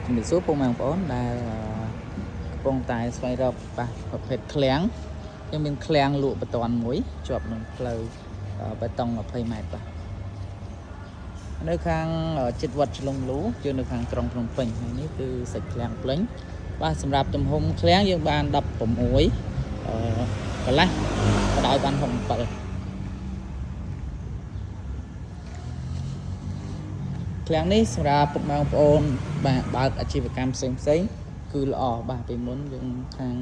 ជំរាបសួរពុកម៉ែបងប្អូនដែលកំពុងតែស្វែងរកបាទប្រភេទឃ្លាំងយើងមានឃ្លាំងលក់បន្ទាន់មួយជាប់នឹងផ្លូវបេតុង20 ម៉ែត្របាទនៅខាងជិតវត្តឆ្លងលូយើងនៅខាងក្រុងភ្នំពេញហើយនេះគឺសាច់ឃ្លាំងភ្លេងបាទសម្រាប់ទំហំឃ្លាំងយើងបាន16កន្លះបដោយបាន67ឃ្លាំងនេះសម្រាប់ពុកម៉ែបងប្អូនបាទបើកអាជីវកម្មផ្សេងគឺល្អបាទពីមុនយើងខាង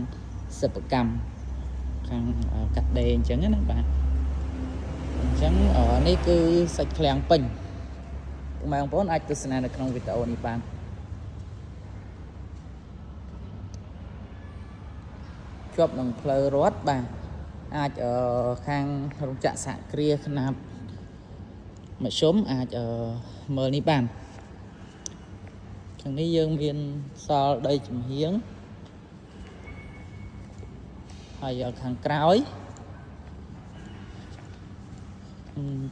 សិប្បកម្មខាងកាត់ដេរអញ្ចឹងណាបាទអញ្ចឹងនេះគឺសាច់ឃ្លាំងពេញពុកម៉ែបងប្អូនអាចទស្សនានៅក្នុងវីដេអូនេះបានជាប់នឹងផ្លូវរត់បាទអាចខាងរោងចក្រសហគ្រាសខ្នាតមធ្យមអាចមើលនេះបានខាងនេះយើងមានសល់ដីចំហៀងហើយខាងក្រោយ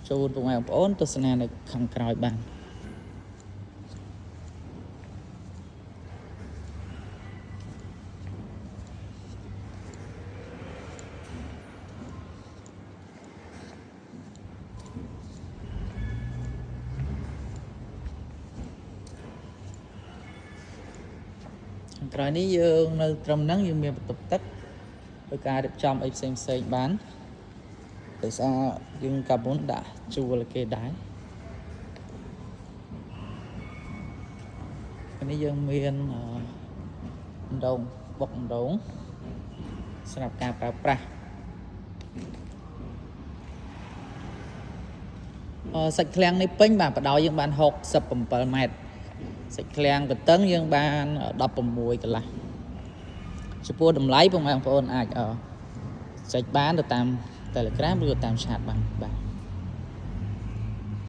ចូលពុកម៉ែបងប្អូនទស្សនានៅខាងក្រោយបានក្រោយនេះយើងនៅត្រឹមហ្នឹងយើងមានបន្ទប់ទឹកដោយការរៀបចំអីផ្សេងបានដោយសារយើងកាប់មុនដាក់ជួលគេដែរនេះយើងមានដងបុកដងសម្រាប់ការប្រើប្រាស់សាច់ឃ្លាំងនេះពេញបាទបដោយយើងបាន67 ម៉ែត្រសាច់ឃ្លាំងកន្ទឹងយើងបាន16កន្លះចំពោះតម្លៃបងប្អូនអាចចែកបានទៅតាម Telegram ឬតាមឆាតបានបាទ